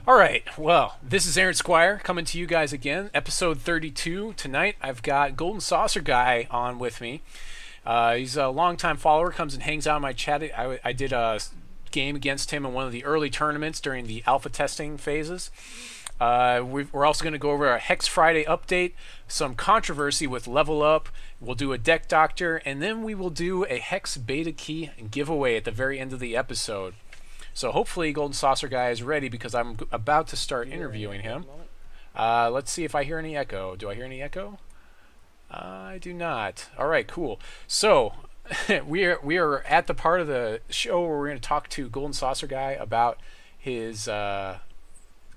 All right, well, this is Aaron Squire coming to you guys again, episode 32. Tonight I've got GoldenSaucerGuy on with me. He's a longtime follower, comes and hangs out in my chat. I did a game against him in one of the early tournaments during the alpha testing phases. We're also going to go over a Hex Friday update, some controversy with Level Up. We'll do a deck doctor, and then we will do a Hex beta key giveaway at the very end of the episode. So hopefully Golden Saucer Guy is ready because I'm about to start interviewing him. Let's see if I hear any echo. Do I hear any echo? I do not. All right, cool. So we are at the part of the show where we're going to talk to Golden Saucer Guy about his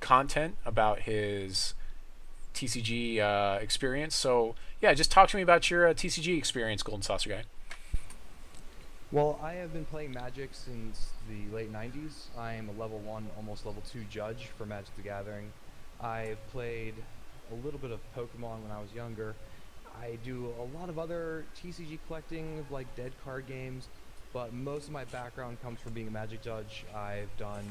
content, about his TCG experience. So yeah, just talk to me about your TCG experience, Golden Saucer Guy. Well, I have been playing Magic since the late 90s. I am a level 1, almost level 2 judge for Magic the Gathering. I've played a little bit of Pokemon when I was younger. I do a lot of other TCG collecting, like dead card games, but most of my background comes from being a Magic judge. I've done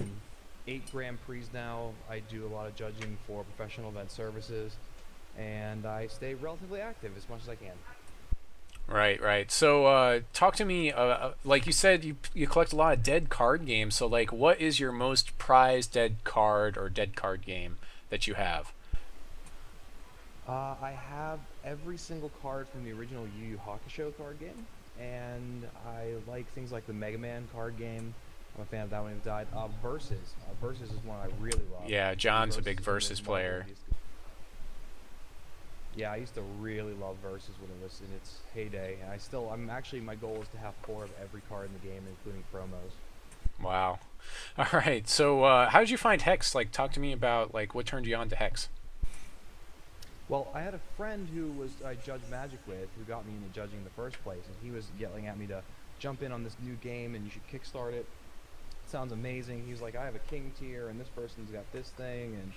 8 Grand Prix now. I do a lot of judging for professional event services, and I stay relatively active as much as I can. Right. So talk to me, like you said, you collect a lot of dead card games. So like, what is your most prized dead card or dead card game that you have? I have every single card from the original Yu Yu Hakusho card game, and I like things like the Mega Man card game. I'm a fan of that one. It died. Versus. Versus is one I really love. Yeah, John's a big Versus player. Yeah, I used to really love Versus when it was in its heyday, and my goal is to have 4 of every card in the game, including promos. Wow. All right. So how did you find Hex? Like, talk to me about like what turned you on to Hex. Well, I had a friend who I judged Magic with, who got me into judging in the first place, and he was yelling at me to jump in on this new game and you should kickstart it. Sounds amazing. He was like, I have a king tier and this person's got this thing, and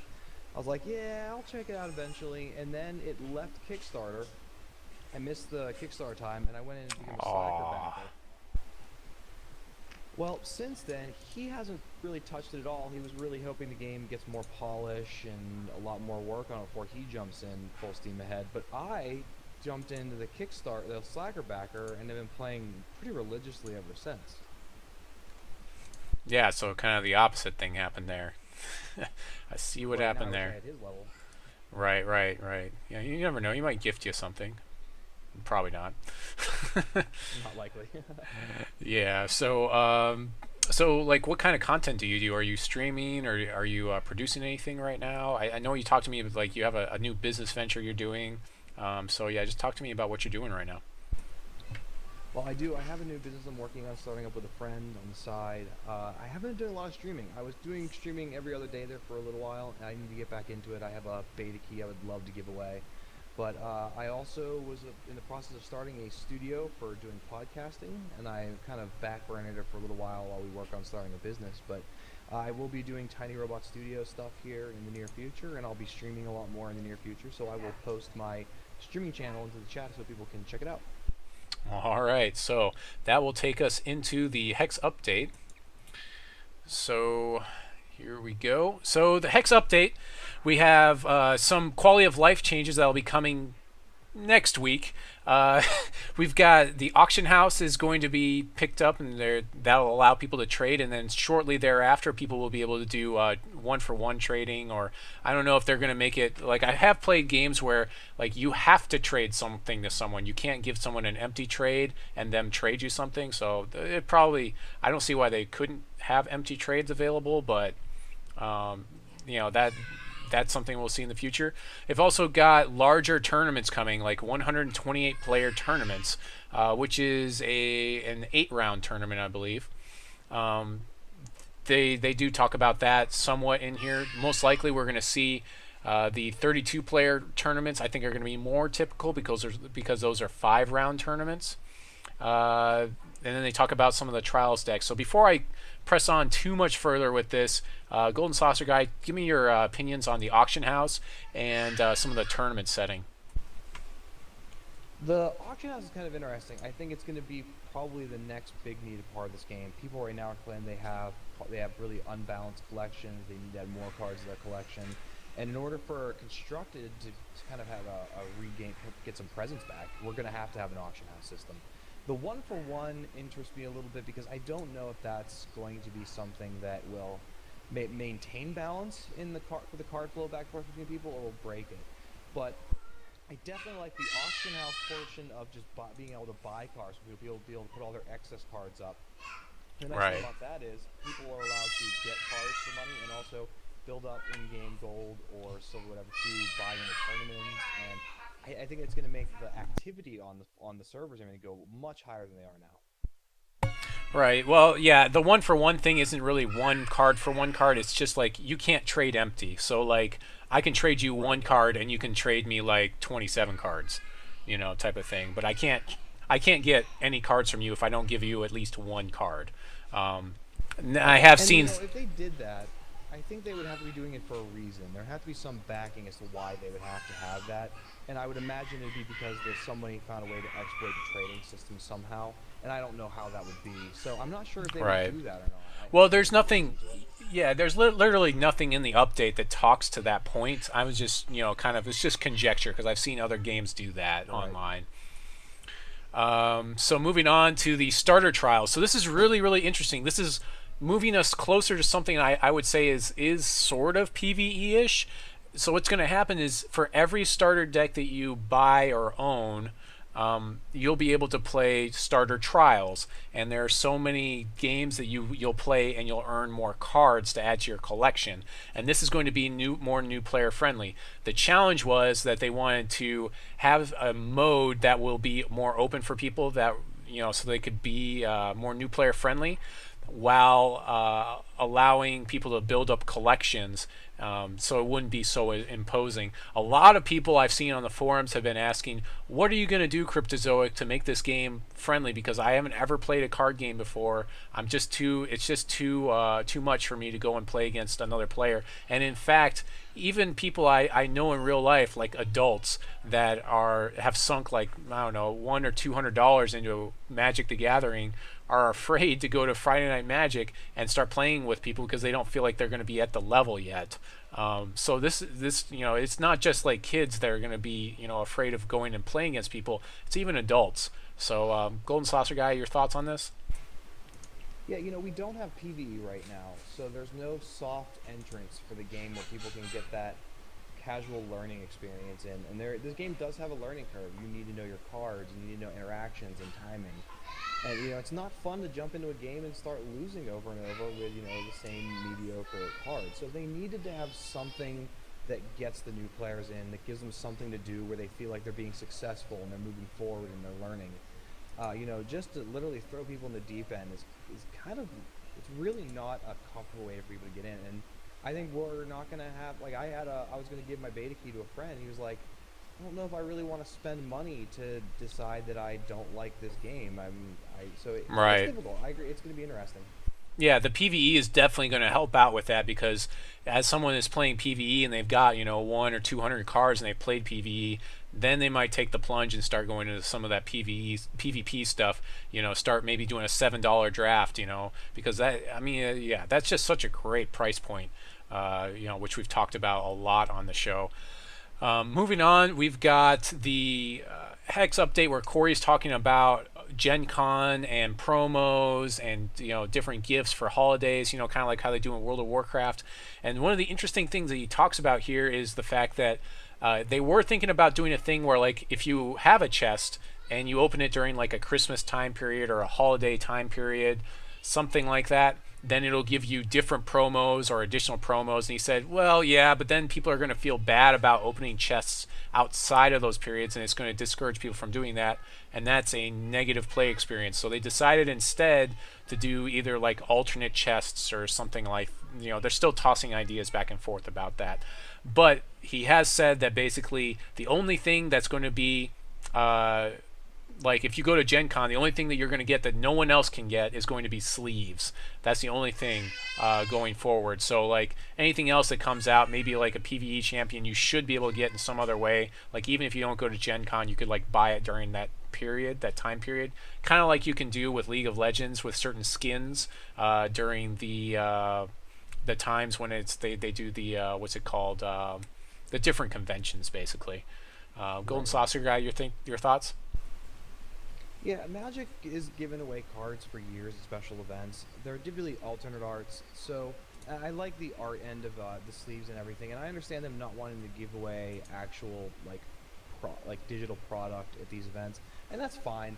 I was like, yeah, I'll check it out eventually. And then it left Kickstarter. I missed the Kickstarter time, and I went in and became a Slacker backer. Well, since then, he hasn't really touched it at all. He was really hoping the game gets more polish and a lot more work on it before he jumps in full steam ahead. But I jumped into the Kickstarter, the Slacker backer, and have been playing pretty religiously ever since. Yeah, so kind of the opposite thing happened there. I see what happened there. At his level. Right. Yeah, you never know. He might gift you something. Probably not. Not likely. Yeah. So like, what kind of content do you do? Are you streaming, or are you producing anything right now? I know you talked to me about, like, you have a new business venture you're doing. So yeah, just talk to me about what you're doing right now. Well, I do. I have a new business I'm working on, starting up with a friend on the side. I haven't been doing a lot of streaming. I was doing streaming every other day there for a little while, and I need to get back into it. I have a beta key I would love to give away. But I also was in the process of starting a studio for doing podcasting, and I kind of backburnered it for a little while we work on starting a business. But I will be doing Tiny Robot Studio stuff here in the near future, and I'll be streaming a lot more in the near future. So I will post my streaming channel into the chat so people can check it out. All right, so that will take us into the Hex update. So here we go. So the Hex update, we have some quality of life changes that will be coming next week. We've got the auction house is going to be picked up, and that'll allow people to trade, and then shortly thereafter people will be able to do one-for-one trading, or I don't know if they're going to make it, like, I have played games where like you have to trade something to someone. You can't give someone an empty trade and them trade you something. So it probably, I don't see why they couldn't have empty trades available, but you know, that's something we'll see in the future. They've also got larger tournaments coming, like 128 player tournaments, which is an 8-round tournament, I believe. They do talk about that somewhat in here. Most likely we're going to see the 32 player tournaments. I think are going to be more typical because those are 5-round tournaments. And then they talk about some of the trials decks. So before I press on too much further with this, Golden Saucer Guy, give me your opinions on the auction house and some of the tournament setting. The auction house is kind of interesting. I think it's going to be probably the next big needed part of this game. People right now are claiming they have really unbalanced collections. They need to add more cards to their collection, and in order for Constructed to kind of have a regain, get some presence back, we're going to have an auction house system. The one for one interests me a little bit because I don't know if that's going to be something that will maintain balance in for the card flow back and forth between people, or will break it. But I definitely like the auction house portion of just being able to buy cards. So people will be able to put all their excess cards up. The nice thing about that is people are allowed to get cards for money and also build up in-game gold or silver, whatever, to buy in the tournaments. And I think it's going to make the activity on the servers going to go much higher than they are now. Right. Well, yeah, the one for one thing isn't really one card for one card. It's just like you can't trade empty. So like I can trade you one card and you can trade me like 27 cards, type of thing. But I can't get any cards from you if I don't give you at least one card. I have seen. If they did that, I think they would have to be doing it for a reason. There have to be some backing as to why they would have to have that. And I would imagine it would be because somebody found a way to exploit the trading system somehow. And I don't know how that would be. So I'm not sure if they would do that or not. Well, there's nothing. Yeah, there's literally nothing in the update that talks to that point. I was just, it's just conjecture because I've seen other games do that online. So moving on to the starter trials. So this is really, really interesting. This is moving us closer to something I would say is sort of PvE-ish. So what's going to happen is for every starter deck that you buy or own, you'll be able to play starter trials, and there are so many games that you'll play and you'll earn more cards to add to your collection, and this is going to be more new player friendly. The challenge was that they wanted to have a mode that will be more open for people, that so they could be more new player friendly while allowing people to build up collections, so it wouldn't be so imposing. A lot of people I've seen on the forums have been asking, what are you going to do, Cryptozoic, to make this game friendly? Because I haven't ever played a card game before. It's just too much for me to go and play against another player. And in fact, even people I know in real life, like adults that have sunk like, I don't know, $100 or $200 into Magic the Gathering, are afraid to go to Friday Night Magic and start playing with people because they don't feel like they're going to be at the level yet. So this it's not just like kids that are going to be afraid of going and playing against people. It's even adults. So Golden Saucer Guy, your thoughts on this? Yeah, we don't have PvE right now, so there's no soft entrance for the game where people can get that casual learning experience in. And this game does have a learning curve. You need to know your cards, you need to know interactions and timing. And it's not fun to jump into a game and start losing over and over with the same mediocre cards. So they needed to have something that gets the new players in, that gives them something to do where they feel like they're being successful and they're moving forward and they're learning. Just to literally throw people in the deep end is kind of, it's really not a comfortable way for people to get in. And I think we're not gonna have, like, I was gonna give my beta key to a friend. He was like, I don't know if I really want to spend money to decide that I don't like this game. It's difficult. I agree. It's going to be interesting. Yeah, the PvE is definitely going to help out with that, because as someone is playing PvE and they've got 100 or 200 cards and they've played PvE, then they might take the plunge and start going into some of that PvP stuff. Start maybe doing a $7 draft. Because that's just such a great price point. Which we've talked about a lot on the show. Moving on, we've got the Hex update where Corey's talking about Gen Con and promos and different gifts for holidays, kind of like how they do in World of Warcraft. And one of the interesting things that he talks about here is the fact that they were thinking about doing a thing where, like, if you have a chest and you open it during like a Christmas time period or a holiday time period, something like that, then it'll give you different promos or additional promos. And he said, well, yeah, but then people are going to feel bad about opening chests outside of those periods, and it's going to discourage people from doing that, and that's a negative play experience. So they decided instead to do either like alternate chests or something like, they're still tossing ideas back and forth about that. But he has said that basically the only thing that's going to be like if you go to Gen Con, the only thing that you're going to get that no one else can get is going to be sleeves. That's the only thing going forward. So like anything else that comes out, maybe like a PvE champion, you should be able to get in some other way. Like even if you don't go to Gen Con, you could like buy it during that period, that time period, kind of like you can do with League of Legends with certain skins during the times when they do the what's it called, the different conventions basically. Golden Saucer Guy, your thoughts? Yeah, Magic is giving away cards for years at special events. They're typically alternate arts, so I like the art end of the sleeves and everything, and I understand them not wanting to give away actual like digital product at these events, and that's fine.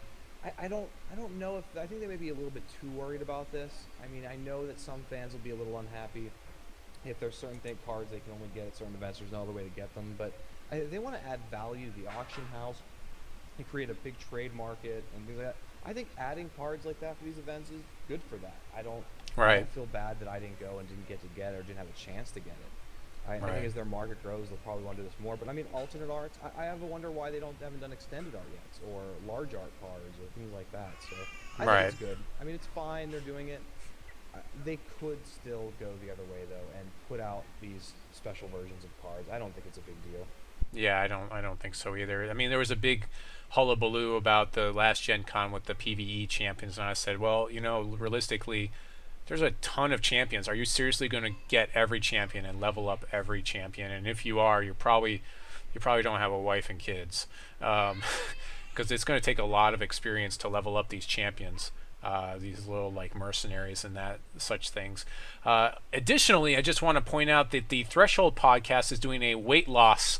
I don't know if I think they may be a little bit too worried about this. I mean, I know that some fans will be a little unhappy if there's certain cards they can only get at certain events. There's no other way to get them, but they want to add value to the auction house and create a big trade market and things like that. I think adding cards like that for these events is good for that. I don't feel bad that I didn't go and didn't get to get it or didn't have a chance to get it. I think as their market grows, they'll probably want to do this more. But I mean, alternate arts, I have a wonder why they haven't done extended art yet, or large art cards, or things like that. So I think it's good. I mean, it's fine. They're doing it. They could still go the other way though and put out these special versions of cards. I don't think it's a big deal. Yeah, I don't think so either. I mean, there was a big hullabaloo about the last Gen Con with the PvE champions, and I said, well, you know, realistically, there's a ton of champions. Are you seriously going to get every champion and level up every champion? And if you are, you probably don't have a wife and kids, because it's going to take a lot of experience to level up these champions. These little like mercenaries and such things. Additionally, I just want to point out that the Threshold podcast is doing a weight loss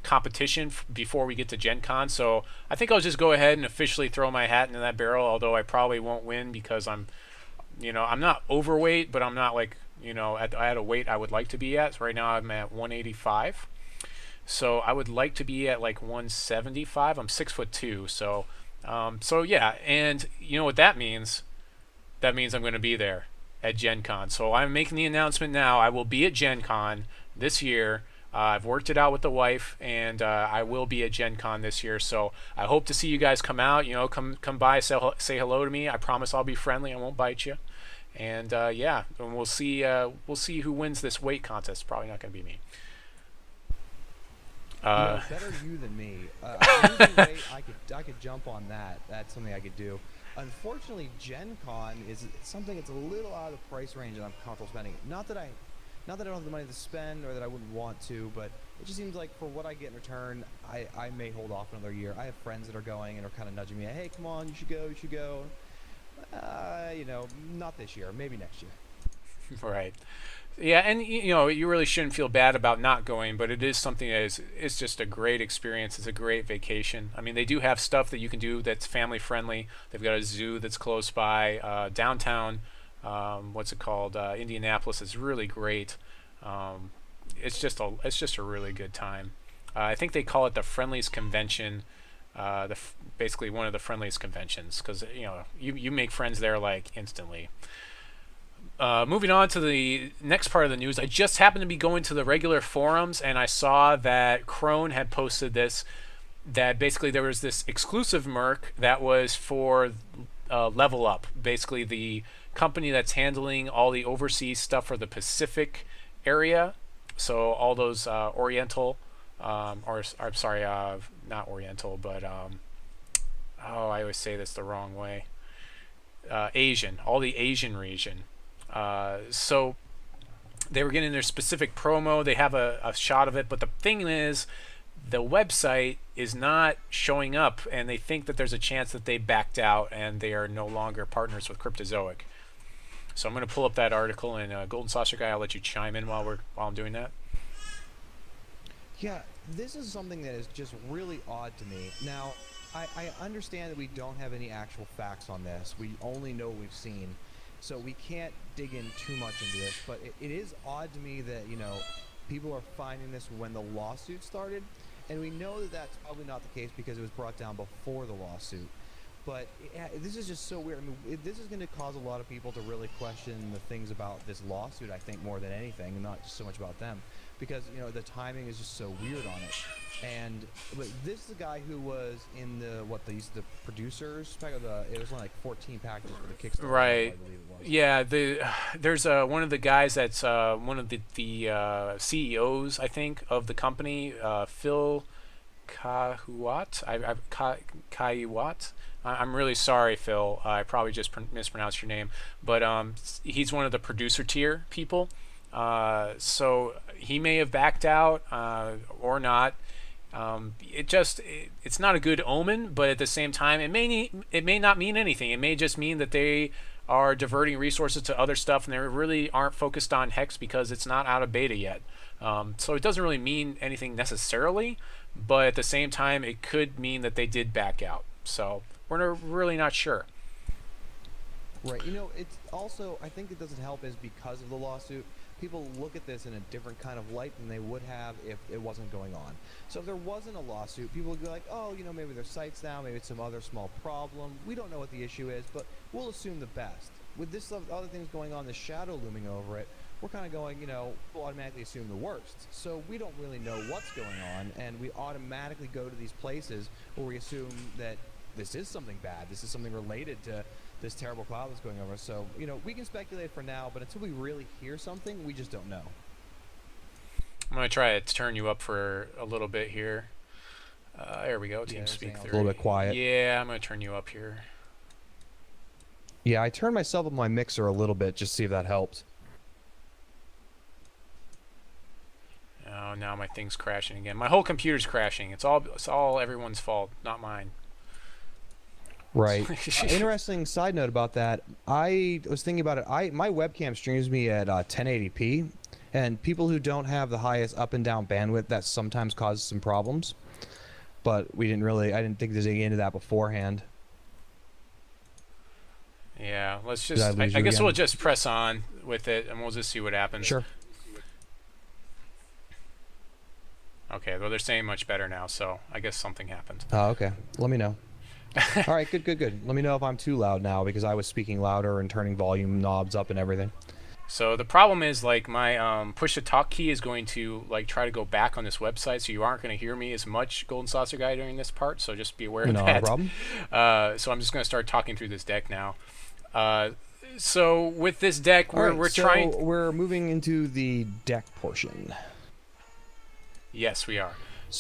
competition before we get to Gen Con, so I think I'll just go ahead and officially throw my hat into that barrel, although I probably won't win because I'm not overweight, but I'm not like, at a weight I would like to be at. So right now I'm at 185, so I would like to be at like 175. I'm 6'2", so yeah, and you know what that means? That means I'm going to be there at Gen Con. So I'm making the announcement now. I will be at Gen Con this year. I've worked it out with the wife, and I will be at Gen Con this year. So I hope to see you guys come out. Come by, say hello to me. I promise I'll be friendly. I won't bite you. And yeah, and we'll see who wins this weight contest. Probably not going to be me. Better you than me. I could jump on that. That's something I could do. Unfortunately, Gen Con is something that's a little out of the price range that I'm comfortable spending. Not that I don't have the money to spend or that I wouldn't want to, but it just seems like for what I get in return, I may hold off another year. I have friends that are going and are kind of nudging me, hey, come on, you should go. Not this year, maybe next year. Right. Yeah, and you really shouldn't feel bad about not going, but it is something that it's just a great experience. It's a great vacation. I mean, they do have stuff that you can do that's family friendly. They've got a zoo that's close by. Downtown, Indianapolis is really great. It's just a really good time. I think they call it the friendliest convention. Basically one of the friendliest conventions, because you make friends there like instantly. Moving on to the next part of the news, I just happened to be going to the regular forums, and I saw that Crone had posted this, that basically there was this exclusive merc that was for Level Up, basically the company that's handling all the overseas stuff for the Pacific area. So all those Oriental, not Oriental, but I always say this the wrong way. Asian, all the Asian region. So they were getting their specific promo. They have a shot of it, but the thing is, the website is not showing up, and they think that there's a chance that they backed out and they are no longer partners with Cryptozoic. So I'm going to pull up that article, and Golden Saucer Guy, I'll let you chime in while I'm doing that. Yeah, this is something that is just really odd to me. Now, I understand that we don't have any actual facts on this. We only know what we've seen. So we can't dig in too much into this, but it is odd to me that, people are finding this when the lawsuit started, and we know that that's probably not the case because it was brought down before the lawsuit. But this is just so weird. I mean, this is going to cause a lot of people to really question the things about this lawsuit, I think, more than anything, and not just so much about them. Because, you know, the timing is just so weird on it. But this is the guy who was in the producers pack of it was only like 14 packages for the Kickstarter. Right. I believe it was. Yeah. There's one of the guys that's one of the CEOs, I think, of the company, Phil Kahuat. Kaiwat. I'm really sorry, Phil. I probably just mispronounced your name, but he's one of the producer tier people. So he may have backed out or not. It's not a good omen, but at the same time, it may not mean anything. It may just mean that they are diverting resources to other stuff, and they really aren't focused on Hex because it's not out of beta yet. So it doesn't really mean anything necessarily, but at the same time, it could mean that they did back out. So we're really not sure. Right. You know, it's also, I think it doesn't help is because of the lawsuit, people look at this in a different kind of light than they would have if it wasn't going on. So if there wasn't a lawsuit, people would be like, oh, you know, maybe their site's down, maybe it's some other small problem. We don't know what the issue is, but we'll assume the best. With this other things going on, the shadow looming over it, we're kind of going, you know, we'll automatically assume the worst. So we don't really know what's going on, and we automatically go to these places where we assume that this is something bad. This is something related to this terrible cloud that's going over. So, you know, we can speculate for now, but until we really hear something, we just don't know. I'm going to try to turn you up for a little bit here. There we go. TeamSpeak 3. A little bit quiet. Yeah, I'm going to turn you up here. Yeah, I turned myself up my mixer a little bit just to see if that helped. Oh, now my thing's crashing again. My whole computer's crashing. It's all everyone's fault, not mine. Right. Interesting side note about that. I was thinking about it. My webcam streams me at 1080p, and people who don't have the highest up and down bandwidth, that sometimes causes some problems. But I didn't think to dig into that beforehand. Yeah, let's just. I guess we'll just press on with it, and we'll just see what happens. Sure. Okay, well, they're saying much better now, so I guess something happened. Oh, okay. Let me know. All right, good. Let me know if I'm too loud now, because I was speaking louder and turning volume knobs up and everything. So the problem is, like, my push-to-talk key is going to, like, try to go back on this website, so you aren't going to hear me as much, Golden Saucer Guy, during this part, so just be aware of that. No problem. So I'm just going to start talking through this deck now. So with this deck, we're moving into the deck portion. Yes, we are.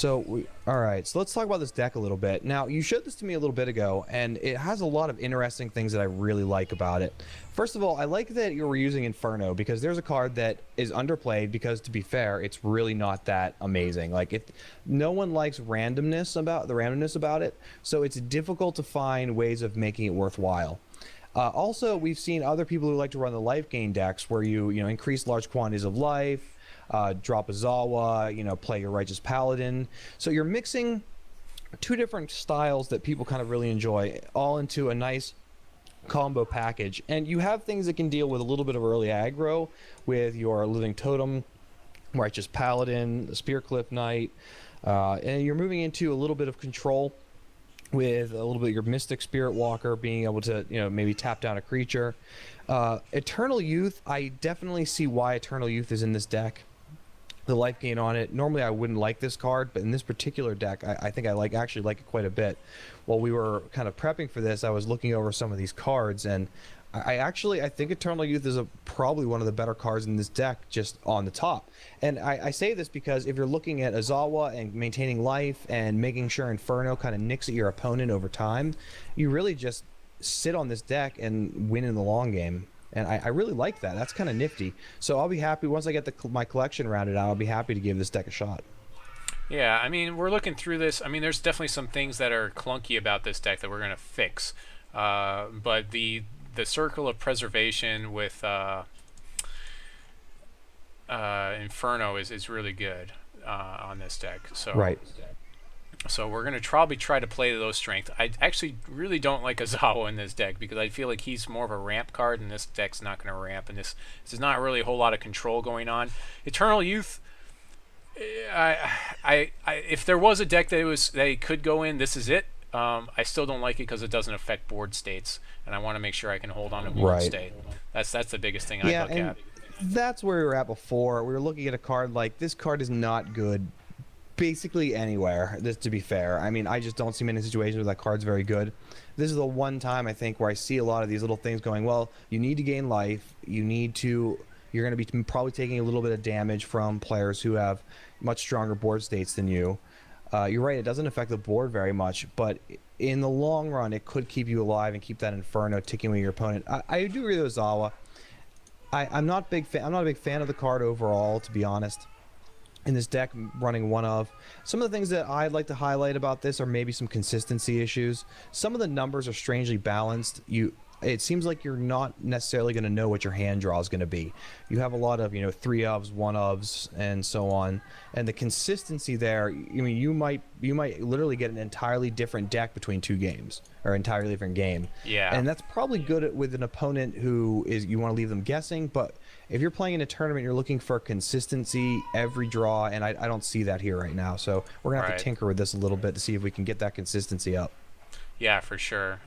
All right, so let's talk about this deck a little bit. Now, you showed this to me a little bit ago, and it has a lot of interesting things that I really like about it. First of all, I like that you were using Inferno, because there's a card that is underplayed, because to be fair, it's really not that amazing. Like, no one likes randomness about it, so it's difficult to find ways of making it worthwhile. Also, we've seen other people who like to run the life gain decks, where you increase large quantities of life, drop a Zawa, play your Righteous Paladin. So you're mixing two different styles that people kind of really enjoy, all into a nice combo package. And you have things that can deal with a little bit of early aggro with your Living Totem, Righteous Paladin, Spearcliff Knight, and you're moving into a little bit of control with a little bit of your Mystic Spirit Walker being able to, maybe tap down a creature. Eternal Youth, I definitely see why Eternal Youth is in this deck. The life gain on it. Normally I wouldn't like this card, but in this particular deck, I think I actually like it quite a bit. While we were kind of prepping for this, I was looking over some of these cards, and I think Eternal Youth is probably one of the better cards in this deck, just on the top. And I say this because if you're looking at Azawa and maintaining life and making sure Inferno kind of nicks at your opponent over time, you really just sit on this deck and win in the long game. And I really like that. That's kind of nifty. So I'll be happy once I get my collection rounded out. I'll be happy to give this deck a shot. Yeah, I mean, we're looking through this. I mean, there's definitely some things that are clunky about this deck that we're going to fix. But the Circle of Preservation with Inferno is really good on this deck. So right. So we're going to probably try to play those strengths. I actually really don't like Azawa in this deck, because I feel like he's more of a ramp card, and this deck's not going to ramp, and this is not really a whole lot of control going on. Eternal Youth, if there was a deck that it could go in, this is it. I still don't like it because it doesn't affect board states, and I want to make sure I can hold on to board Right. state. That's the biggest thing I look at. That's where we were at before. We were looking at a card like this card is not good basically anywhere, this to be fair. I mean, I just don't see many situations where that card's very good. This is the one time I think where I see a lot of these little things going, well, you need to gain life, you're going to be probably taking a little bit of damage from players who have much stronger board states than you. You're right, it doesn't affect the board very much, but in the long run, it could keep you alive and keep that Inferno ticking with your opponent. I do agree with Ozawa. I'm not a big fan of the card overall, to be honest. In this deck, running one of. Some of the things that I'd like to highlight about this are maybe some consistency issues. Some of the numbers are strangely balanced. It seems like you're not necessarily going to know what your hand draw is going to be. You have a lot of, 3 ofs, 1 ofs, and so on. And the consistency there, I mean, you might literally get an entirely different deck between 2 games, or entirely different game. Yeah. And that's probably good with an opponent who you want to leave them guessing. But if you're playing in a tournament, you're looking for consistency every draw, and I don't see that here right now. So we're going to have to tinker with this a little bit to see if we can get that consistency up. Yeah, for sure.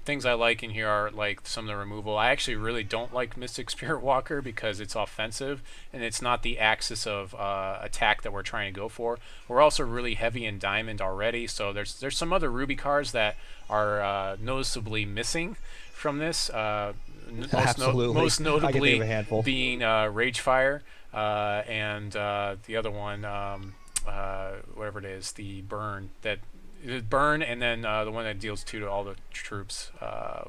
Things I like in here are like some of the removal. I actually really don't like Mystic Spirit Walker because it's offensive and it's not the axis of attack that we're trying to go for. We're also really heavy in diamond already, so there's some other Ruby cards that are noticeably missing from this. Most notably being Ragefire and the other one, whatever it is, the burn, and then the one that deals 2 to all the troops,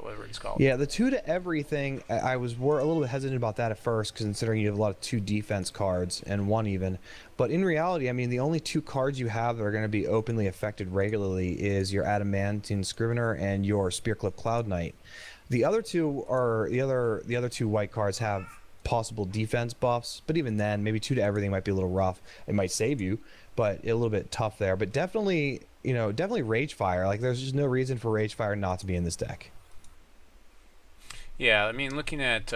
whatever it's called. Yeah, the 2 to everything, I was a little bit hesitant about that at first, considering you have a lot of 2 defense cards, and 1 even. But in reality, I mean, the only 2 cards you have that are going to be openly affected regularly is your Adamanthian Scrivener and your Spearcliff Cloud Knight. The other 2 are the other 2 white cards have possible defense buffs, but even then, maybe 2 to everything might be a little rough. It might save you, but a little bit tough there. But definitely Ragefire. Like, there's just no reason for Ragefire not to be in this deck. Yeah, I mean, looking at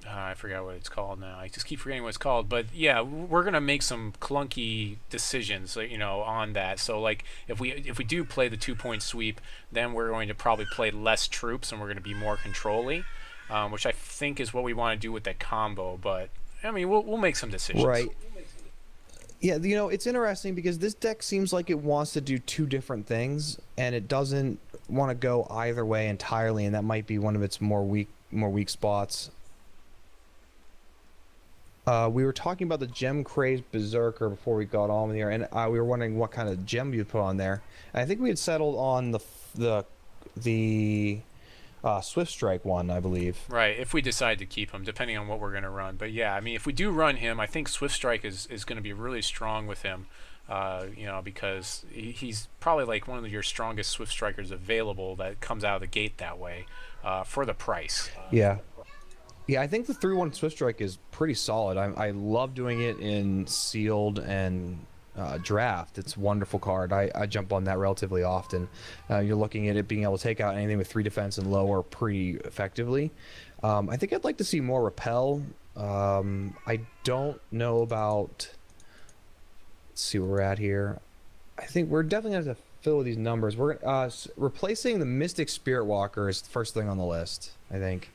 I forgot what it's called now. I just keep forgetting what it's called. But yeah, we're gonna make some clunky decisions, on that. So like, if we do play the 2-point sweep, then we're going to probably play less troops and we're going to be more control-y, which I think is what we want to do with that combo. But I mean, we'll make some decisions. Right. Yeah, it's interesting because this deck seems like it wants to do 2 different things, and it doesn't want to go either way entirely, and that might be one of its more weak spots. We were talking about the Gem-Crazed Berserker before we got on here, and we were wondering what kind of gem you put on there. And I think we had settled on the Swiftstrike one, I believe. Right, if we decide to keep him, depending on what we're going to run. But yeah, I mean, if we do run him, I think Swiftstrike is going to be really strong with him, because he's probably like one of your strongest Swift Strikers available that comes out of the gate that way, for the price. Yeah. Yeah, I think the 3-1 Swiftstrike is pretty solid. I love doing it in sealed and draft. It's a wonderful card. I jump on that relatively often. You're looking at it being able to take out anything with 3 defense and lower pretty effectively. I think I'd like to see more Repel. I don't know about... Let's see where we're at here. I think we're definitely going to have to fill with these numbers. We're replacing the Mystic Spirit Walker is the first thing on the list, I think.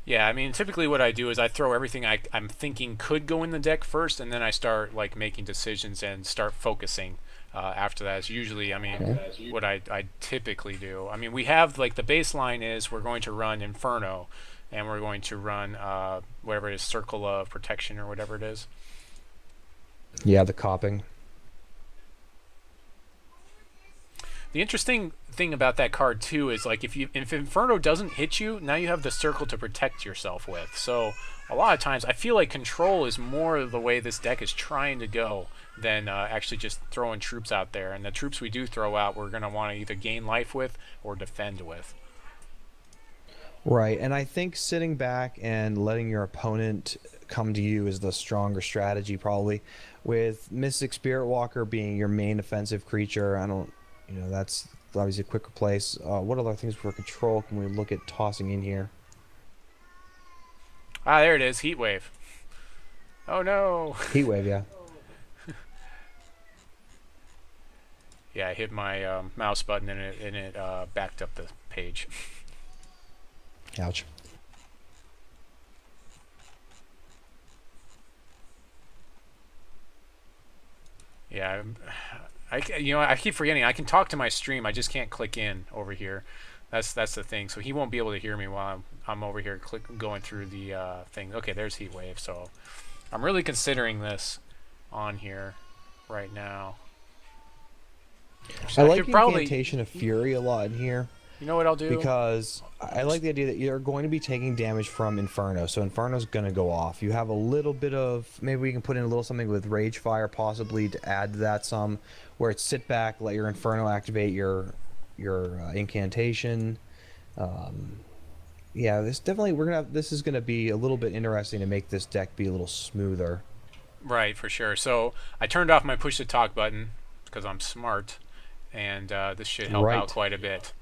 Yeah, I mean, typically what I do is I throw everything I'm thinking could go in the deck first, and then I start like making decisions and start focusing after that. It's usually, I mean, what I typically do. I mean, we have like the baseline is we're going to run Inferno, and we're going to run whatever it is, Circle of Protection or whatever it is. Yeah, the copping. The interesting thing about that card too is like if Inferno doesn't hit you, now you have the circle to protect yourself with. So a lot of times I feel like control is more the way this deck is trying to go than actually just throwing troops out there. And the troops we do throw out, we're going to want to either gain life with or defend with. Right, and I think sitting back and letting your opponent come to you is the stronger strategy probably. With Mystic Spirit Walker being your main offensive creature, that's obviously a quick replace. What other things for control can we look at tossing in here? Ah, there it is, Heat Wave. Oh no. Heat Wave, yeah. Yeah, I hit my mouse button and it backed up the page. Ouch. Yeah, I keep forgetting. I can talk to my stream. I just can't click in over here. That's the thing. So he won't be able to hear me while I'm over here going through the thing. Okay, there's Heatwave. So I'm really considering this on here right now. I like the Incantation of Fury a lot in here. You know what I'll do? Because I like the idea that you're going to be taking damage from Inferno, so Inferno's going to go off. You have a little bit of, maybe we can put in a little something with Ragefire possibly to add to that some, where it's sit back, let your Inferno activate your Incantation. Yeah, this definitely, this is going to be a little bit interesting to make this deck be a little smoother. Right, for sure. So I turned off my push to talk button because I'm smart, and this should help out quite a bit.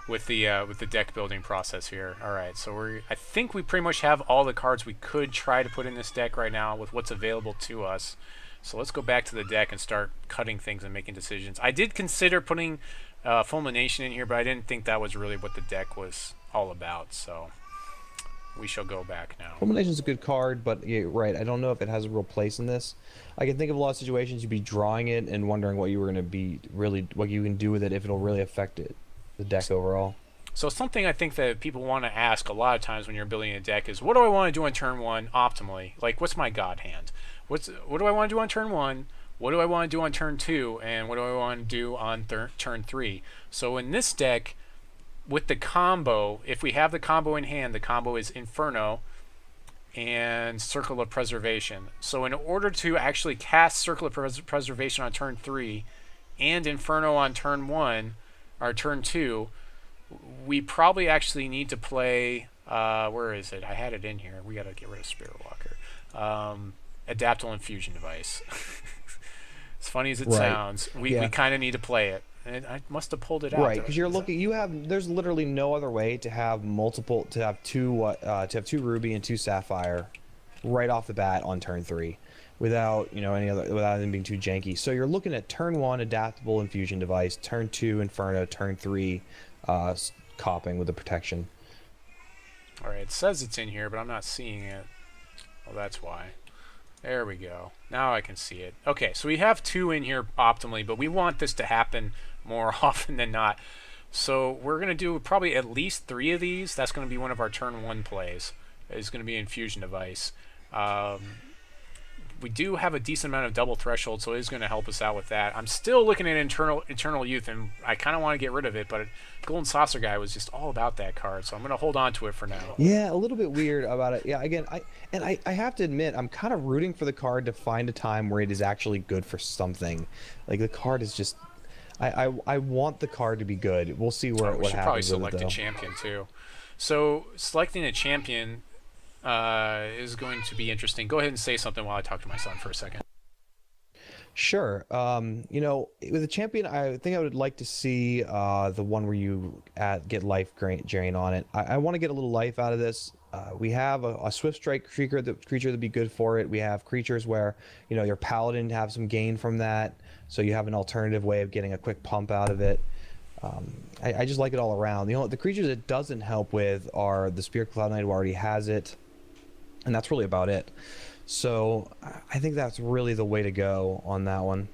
with the deck building process here. All right, so I think we pretty much have all the cards we could try to put in this deck right now with what's available to us. So let's go back to the deck and start cutting things and making decisions. I did consider putting Fulmination in here, but I didn't think that was really what the deck was all about. So we shall go back now. Fulmination's a good card, but yeah, right, I don't know if it has a real place in this. I can think of a lot of situations you'd be drawing it and wondering what you were going to be what you can do with it, if it'll really affect the deck overall. So something I think that people want to ask a lot of times when you're building a deck is, what do I want to do on turn 1 optimally? Like, what's my god hand? What do I want to do on turn 1? What do I want to do on turn 2? And what do I want to do on turn 3? So in this deck, with the combo, if we have the combo in hand, the combo is Inferno and Circle of Preservation. So in order to actually cast Circle of Preservation on turn 3 and Inferno on turn 1 or turn 2, we probably actually need to play where is it? I had it in here. We got to get rid of Spirit Walker. Adaptable Infusion device. As funny as it sounds, we kind of need to play it. And I must have pulled it out. Right, because you're looking. There's literally no other way to have two Ruby and 2 Sapphire, right off the bat on turn 3, without without them being too janky. So you're looking at turn 1 Adaptable Infusion device, turn 2 Inferno, turn 3 Copping with the protection. All right, it says it's in here, but I'm not seeing it. Well, that's why. There we go. Now I can see it. Okay, so we have 2 in here optimally, but we want this to happen more often than not. So we're going to do probably at least 3 of these. That's going to be one of our turn 1 plays. It's going to be Infusion device. We do have a decent amount of double threshold, so it is going to help us out with that. I'm still looking at Eternal Youth, and I kind of want to get rid of it, but GoldenSaucerGuy was just all about that card, so I'm going to hold on to it for now. Yeah, a little bit weird about it. Yeah, again, I have to admit, I'm kind of rooting for the card to find a time where it is actually good for something. Like, the card is just... I want the card to be good. We'll see what happens with it, though. We should probably select a champion, too. So, selecting a champion... is going to be interesting. Go ahead and say something while I talk to my son for a second. Sure. With a champion, I think I would like to see the one where you get life drain on it. I want to get a little life out of this. We have a Swiftstrike creature that'd be good for it. We have creatures where your paladin have some gain from that, so you have an alternative way of getting a quick pump out of it. I just like it all around. The creatures it doesn't help with are the Spearcliff Knight, who already has it. And that's really about it. So I think that's really the way to go on that one.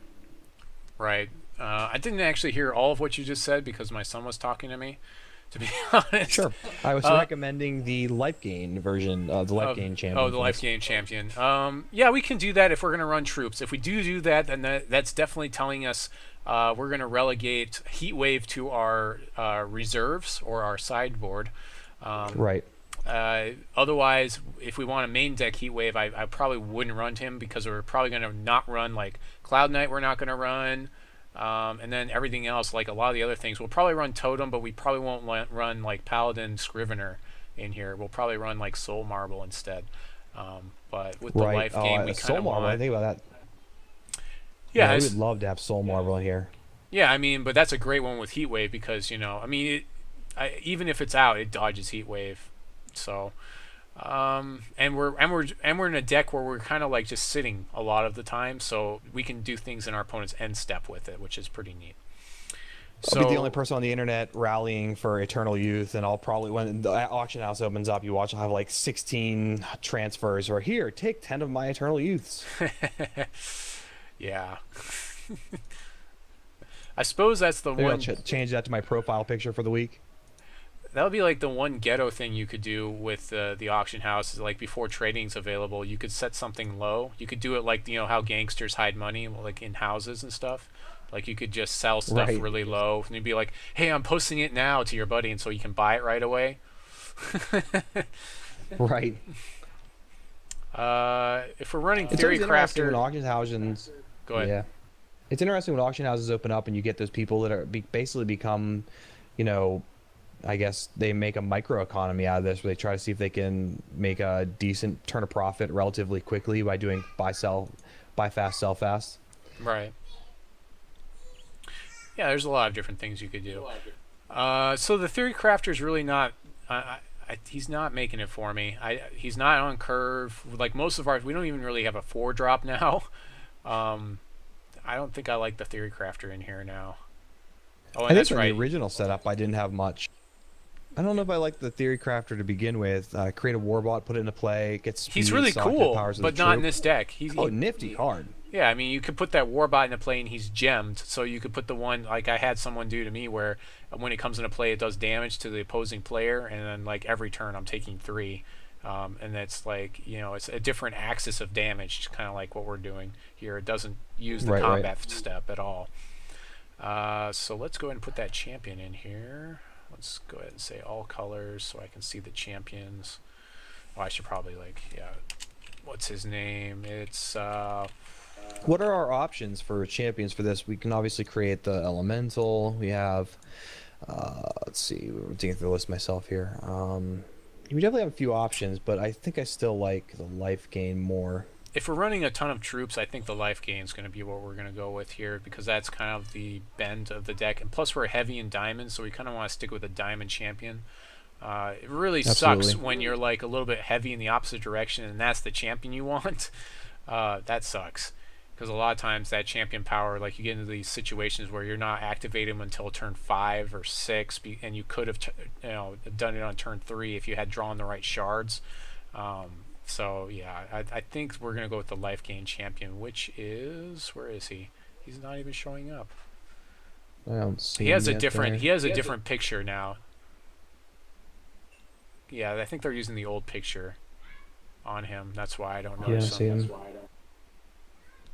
Right. I didn't actually hear all of what you just said because my son was talking to me, to be honest. Sure. I was recommending the life gain version, the life gain champion. Oh, the life gain champion. Yeah, we can do that if we're going to run troops. If we do that, then that's definitely telling us we're going to relegate Heatwave to our reserves or our sideboard. Right. Otherwise, if we want a main deck Heatwave, I probably wouldn't run him because we're probably going to not run like Cloud Knight. We're not going to run, and then everything else, like a lot of the other things, we'll probably run Totem, but we probably won't run like Paladin Scrivener in here. We'll probably run like Soul Marble instead. But with the life game, we kind of want. I think about that. Yeah, I would love to have Soul Marble in here. Yeah, I mean, but that's a great one with Heatwave because even if it's out, it dodges Heatwave. So, And we're in a deck where we're kind of like just sitting a lot of the time, so we can do things in our opponent's end step with it, which is pretty neat. I'll be the only person on the internet rallying for Eternal Youth, and I'll probably, when the auction house opens up, you watch, I'll have like 16 transfers, or here, take 10 of my Eternal Youths. Yeah. I suppose that's the Maybe one. I'll change that to my profile picture for the week. That would be like the one ghetto thing you could do with the auction house. Is like before trading's available, you could set something low. You could do it like, how gangsters hide money, like in houses and stuff. Like you could just sell stuff really low, and you'd be like, "Hey, I'm posting it now" to your buddy, and so you can buy it right away. Right. If we're running Theory Crafter, when auction houses, go ahead. Yeah, it's interesting when auction houses open up and you get those people that are basically become, I guess they make a microeconomy out of this, where they try to see if they can make a decent turn of profit relatively quickly by doing buy fast, sell fast. Right. Yeah, there's a lot of different things you could do. So the Theory Crafter is really not. He's not making it for me. He's not on curve. Like most of ours, we don't even really have a 4-drop now. I don't think I like the Theory Crafter in here now. Oh, and that's right. In the original setup, I didn't have much. I don't know if I like the Theory Crafter to begin with. Create a Warbot, put it into play, get speed. He's really cool, but not in this deck. Nifty card. Yeah, I mean, you could put that Warbot into play and he's gemmed, so you could put the one, like I had someone do to me, where when it comes into play, it does damage to the opposing player, and then like every turn I'm taking 3. And that's like, it's a different axis of damage, kind of like what we're doing here. It doesn't use the combat step at all. So let's go ahead and put that champion in here. Let's go ahead and say all colors so I can see the champions. Oh, I should probably what's his name? It's What are our options for champions for this? We can obviously create the elemental. We have let's see, we're digging through the list myself here. We definitely have a few options, but I think I still like the life gain more. If we're running a ton of troops, I think the life gain is going to be what we're going to go with here, because that's kind of the bend of the deck. And plus we're heavy in diamonds, so we kind of want to stick with a diamond champion. It really sucks when you're like a little bit heavy in the opposite direction and that's the champion you want. That sucks, because a lot of times that champion power, like you get into these situations where you're not activating them until turn 5 or 6, and you could have done it on turn 3 if you had drawn the right shards. So yeah, I think we're gonna go with the life gain champion, which is, where is he? He's not even showing up. I don't see he has him a yet different there. he has a different picture now. Yeah, I think they're using the old picture on him. That's why I don't notice him. See him.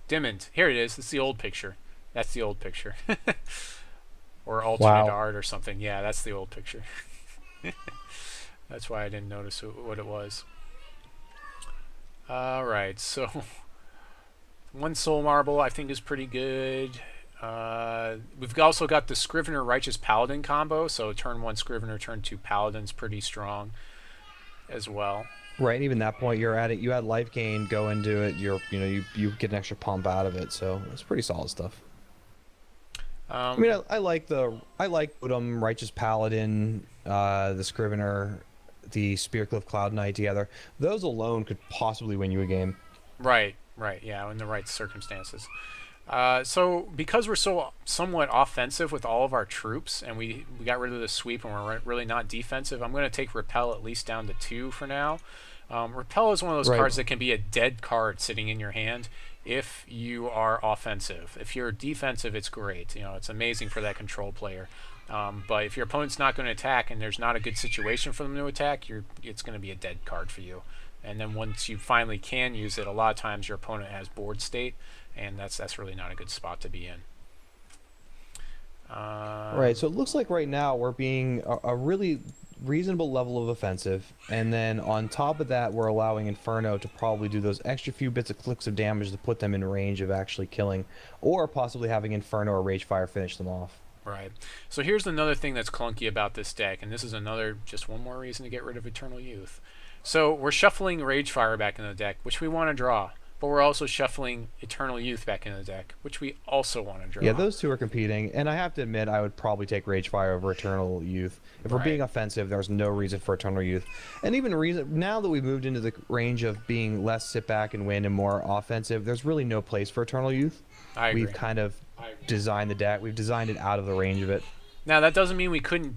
Dimmid. Here it is. It's the old picture. That's the old picture. Or alternate art or something. Yeah, that's the old picture. That's why I didn't notice what it was. Alright, so 1 soul marble I think is pretty good. We've also got the Scrivener Righteous Paladin combo, so turn 1 Scrivener, turn 2 Paladin's pretty strong as well. Right, even that point you add life gain, go into it, you get an extra pump out of it, so it's pretty solid stuff. I mean, I like Totem, Righteous Paladin, the Scrivener, the Spearcliff Cloud Knight together. Those alone could possibly win you a game. Right, yeah, in the right circumstances. So because we're so somewhat offensive with all of our troops, and we got rid of the sweep and we're really not defensive, I'm going to take Repel at least down to 2 for now. Repel is one of those cards that can be a dead card sitting in your hand if you are offensive. If you're defensive, it's great. It's amazing for that control player. But if your opponent's not going to attack and there's not a good situation for them to attack, it's going to be a dead card for you. And then once you finally can use it, a lot of times your opponent has board state, and that's really not a good spot to be in. Right, so it looks like right now we're being a really reasonable level of offensive, and then on top of that we're allowing Inferno to probably do those extra few bits of clicks of damage to put them in range of actually killing, or possibly having Inferno or Ragefire finish them off. Right. So here's another thing that's clunky about this deck, and this is just one more reason to get rid of Eternal Youth. So we're shuffling Ragefire back in the deck, which we want to draw, but but we're also shuffling Eternal Youth back into the deck, which we also want to draw. Yeah, those two are competing, and I have to admit I would probably take Ragefire over Eternal Youth. If we're being offensive, there's no reason for Eternal Youth. And even reason now that we've moved into the range of being less sit back and win and more offensive, there's really no place for Eternal Youth. I agree. We've kind of designed the deck. We've designed it out of the range of it. Now, that doesn't mean we couldn't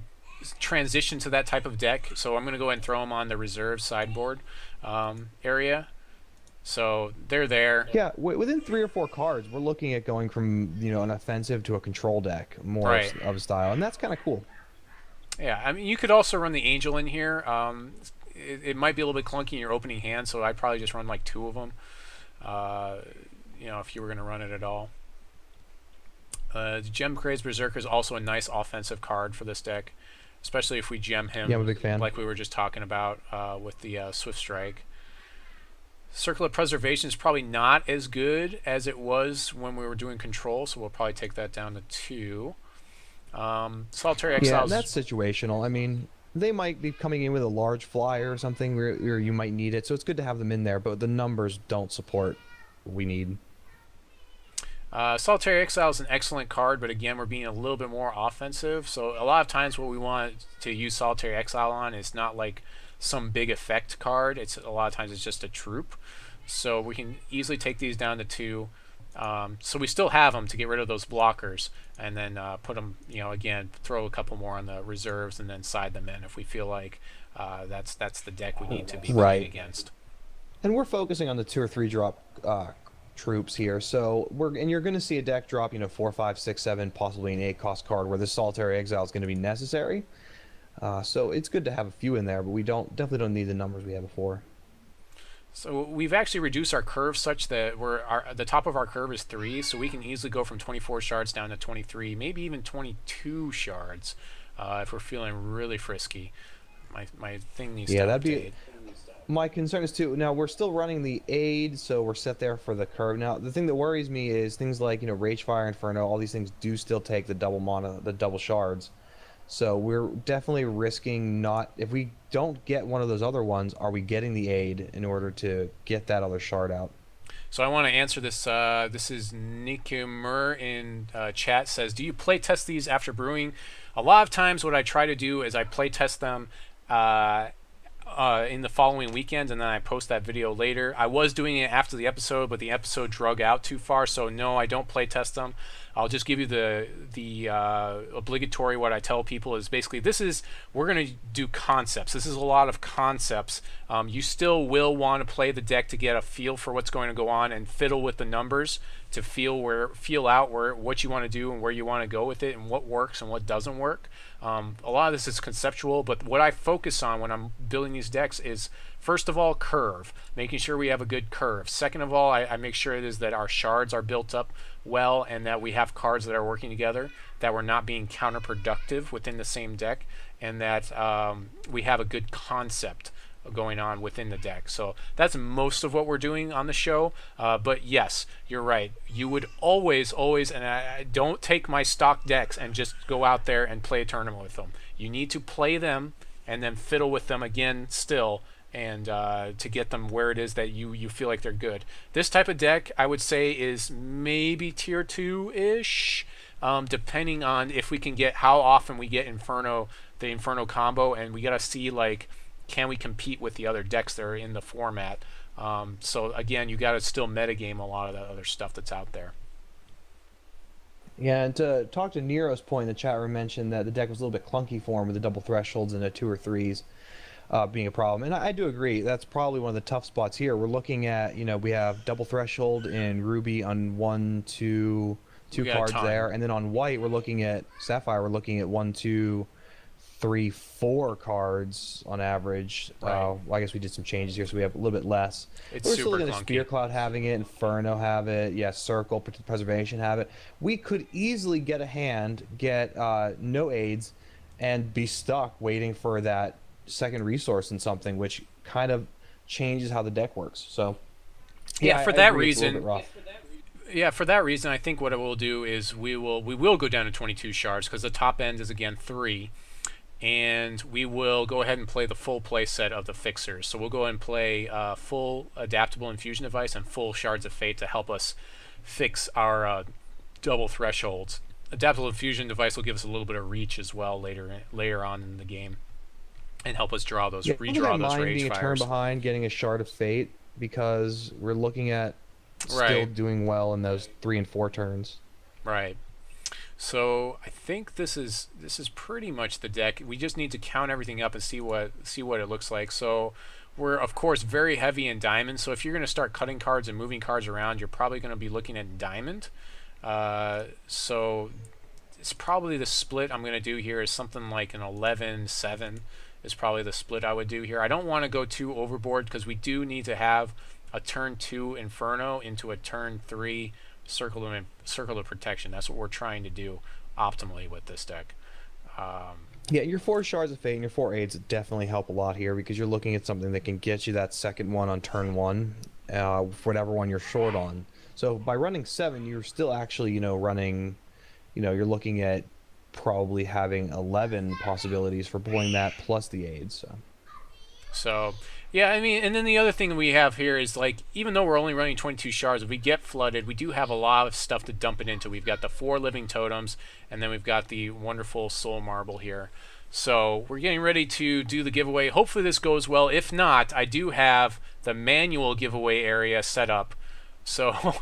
transition to that type of deck, so I'm going to go ahead and throw them on the reserve sideboard area. So they're there. Yeah, within 3 or 4 cards, we're looking at going from an offensive to a control deck, more of a style, and that's kind of cool. Yeah, I mean, you could also run the Angel in here. It might be a little bit clunky in your opening hand, so I'd probably just run like 2 of them. If you were going to run it at all. The Gem-Crazed Berserker is also a nice offensive card for this deck, especially if we gem him. Yeah, I'm a big fan. Like we were just talking about with the Swiftstrike. Circle of Preservation is probably not as good as it was when we were doing control, so we'll probably take that down to 2. Solitary Exile. Yeah, that's situational. I mean, they might be coming in with a large flyer or something where you might need it, so it's good to have them in there, but the numbers don't support what we need. Solitary Exile is an excellent card, but again, we're being a little bit more offensive. So a lot of times what we want to use Solitary Exile on is not like some big effect card. A lot of times it's just a troop. So we can easily take these down to 2. So we still have them to get rid of those blockers, and then put them, again, throw a couple more on the reserves and then side them in if we feel like that's the deck we need to be playing against. And we're focusing on the 2 or 3 drop troops here, so you're going to see a deck drop 4, 5, 6, 7, possibly an 8-cost card where this Solitary Exile is going to be necessary. So it's good to have a few in there, but we definitely don't need the numbers we had before. So we've actually reduced our curve such that the top of our curve is 3, so we can easily go from 24 shards down to 23, maybe even 22 shards if we're feeling really frisky. My thing needs to update. My concern is too. Now we're still running the aid, so we're set there for the curve. Now the thing that worries me is things like Ragefire, Inferno. All these things do still take the double mana, the double shards. So we're definitely risking not. If we don't get one of those other ones, are we getting the aid in order to get that other shard out? So I want to answer this. This is Nikimur in chat. Says, do you play test these after brewing? A lot of times, what I try to do is I play test them. In the following weekend, and then I post that video later. I was doing it after the episode, but the episode drug out too far, so no, I don't play test them. I'll just give you the obligatory. What I tell people is basically we're going to do concepts. This is a lot of concepts. You still will want to play the deck to get a feel for what's going to go on and fiddle with the numbers to feel out what you want to do and where you want to go with it and what works and what doesn't work. A lot of this is conceptual, but what I focus on when I'm building these decks is, first of all, curve, making sure we have a good curve. Second of all, I make sure it is that our shards are built up well and that we have cards that are working together, that we're not being counterproductive within the same deck, and that we have a good concept going on within the deck. So that's most of what we're doing on the show. But yes, you're right. You would always, and I don't take my stock decks and just go out there and play a tournament with them. You need to play them and then fiddle with them again still, and to get them where it is that you feel like they're good. This type of deck, I would say, is maybe tier 2-ish, depending on if we can get how often we get the Inferno combo, and we got to see like, can we compete with the other decks that are in the format? So again, you got to still metagame a lot of that other stuff that's out there. Yeah, and to talk to Nero's point, the chat room mentioned that the deck was a little bit clunky for him with the double thresholds and the 2 or 3s being a problem. And I do agree. That's probably one of the tough spots here. We're looking at, we have double threshold in Ruby on 1, 2 cards there. And then on white, we're looking at Sapphire, we're looking at 1, 2, 3, 4 cards on average. Right. Well, I guess we did some changes here, so we have a little bit less. We're still looking at Spearcliff having it, Inferno have it, Circle, Preservation have it. We could easily get a hand, get no aids, and be stuck waiting for that second resource in something, which kind of changes how the deck works. So, for that reason, I think what it will do is we will go down to 22 shards because the top end is again 3. and we will go ahead and play the full play set of the fixers. So we'll go ahead and play full Adaptable Infusion device and full Shards of Fate to help us fix our double thresholds. Adaptable Infusion device will give us a little bit of reach as well later on in the game, and help us draw those redraw those Ragefires. Being a turn behind, getting a Shard of Fate, because we're looking at still doing well in those 3 and 4 turns. Right. So I think this is pretty much the deck. We just need to count everything up and see what it looks like. So we're of course very heavy in diamond. So if you're going to start cutting cards and moving cards around, you're probably going to be looking at diamond. So it's probably the split I'm going to do here is something like an 11-7 is probably the split I would do here. I don't want to go too overboard because we do need to have a turn 2 Inferno into a turn 3 Circle of Protection. That's what we're trying to do optimally with this deck. Yeah, your 4 Shards of Fate and your 4 Aids definitely help a lot here because you're looking at something that can get you that second one on turn 1, for whatever one you're short on. So by running 7, you're still actually, running, you're looking at probably having 11 possibilities for pulling that plus the aids. So yeah, I mean, and then the other thing we have here is, like, even though we're only running 22 shards, if we get flooded, we do have a lot of stuff to dump it into. We've got the 4 Living Totems, and then we've got the wonderful Soul Marble here. So we're getting ready to do the giveaway. Hopefully this goes well. If not, I do have the manual giveaway area set up. So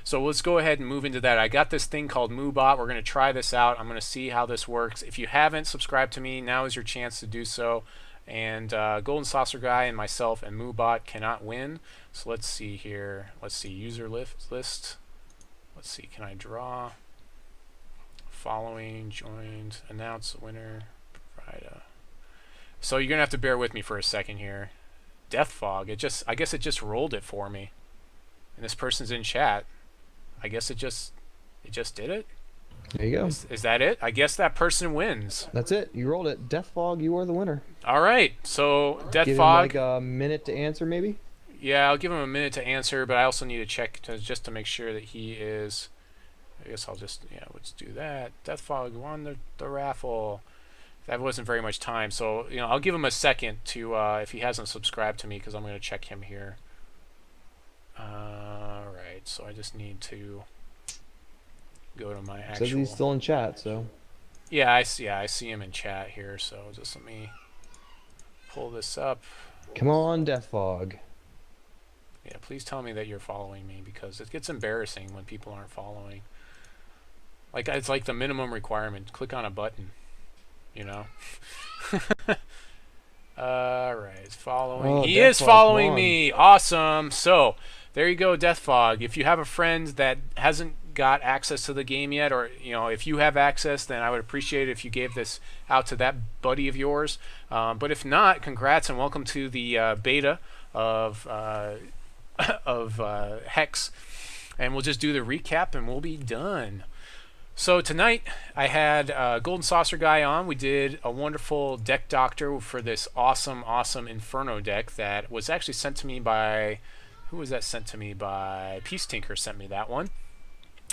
so let's go ahead and move into that. I got this thing called MooBot. We're going to try this out. I'm going to see how this works. If you haven't subscribed to me, now is your chance to do so. And GoldenSaucerGuy and myself and MooBot cannot win. So let's see here. Let's see, user list. Let's see, can I draw? Following, joined, announce the winner. Provide. So you're going to have to bear with me for a second here. Death Fog, I guess it just rolled it for me. And this person's in chat. I guess it just did it. There you go. Is that it? I guess that person wins. That's it. You rolled it. Death Fog, you are the winner. All right. So Death Give Fog. Him like a minute to answer, maybe. Yeah, I'll give him a minute to answer, but I also need to check just to make sure that he is. I guess I'll just let's do that. Death Fog won the raffle. That wasn't very much time, so I'll give him a second to if he hasn't subscribed to me, because I'm going to check him here. All right. So I just need to go to my actual. Says he's still in chat, so. Yeah, I see him in chat here. So just let me pull this up. Come on, Death Fog. Yeah, please tell me that you're following me, because it gets embarrassing when people aren't following. Like, it's like the minimum requirement. Click on a button, All right, it's following. Oh, he is following me. Awesome. So there you go, Death Fog. If you have a friend that hasn't got access to the game yet, or if you have access, then I would appreciate it if you gave this out to that buddy of yours. But if not, congrats and welcome to the beta of Hex, and we'll just do the recap and we'll be done. So tonight I had GoldenSaucerGuy on. We did a wonderful deck doctor for this awesome Inferno deck that was actually sent to me by, who was that sent to me by? Peace Tinker sent me that one.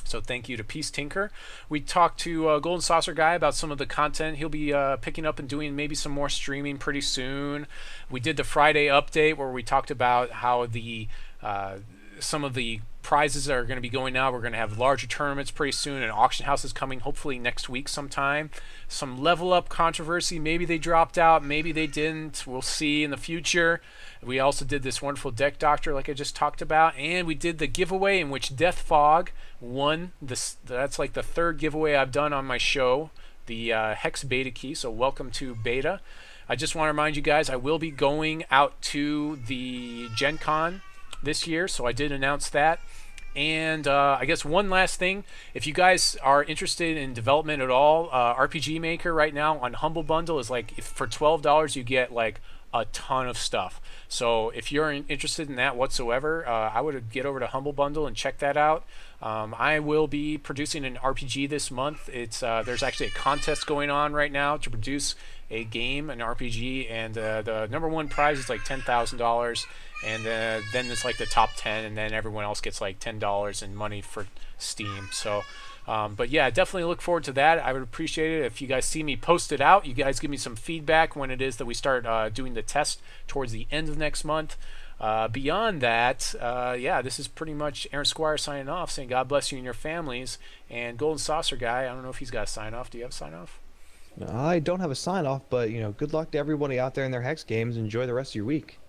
So thank you to Peace Tinker. We talked to GoldenSaucerGuy about some of the content he'll be picking up and doing maybe some more streaming pretty soon. We did the Friday update where we talked about how the some of the prizes are going to be going out. We're going to have larger tournaments pretty soon. An auction house is coming hopefully next week sometime. Some level up controversy. Maybe they dropped out. Maybe they didn't. We'll see in the future. We also did this wonderful deck doctor like I just talked about. And we did the giveaway in which Death Fog won. That's like the 3rd giveaway I've done on my show. The Hex Beta Key. So welcome to Beta. I just want to remind you guys I will be going out to the Gen Con this year, so I did announce that. And I guess one last thing, if you guys are interested in development at all, RPG Maker right now on Humble Bundle is like, for $12 you get like a ton of stuff. So if you're interested in that whatsoever, I would get over to Humble Bundle and check that out. I will be producing an RPG this month. It's there's actually a contest going on right now to produce a game, an RPG, and the number 1 prize is like $10,000, and then it's like the top 10, and then everyone else gets like $10 in money for Steam. So But yeah, definitely look forward to that. I would appreciate it if you guys see me post it out. You guys give me some feedback when it is that we start doing the test towards the end of next month. Beyond that, yeah, this is pretty much Aaron Squire signing off, saying God bless you and your families. And Golden Saucer Guy, I don't know if he's got a sign off. Do you have a sign off? I don't have a sign off, but good luck to everybody out there in their hex games. Enjoy the rest of your week.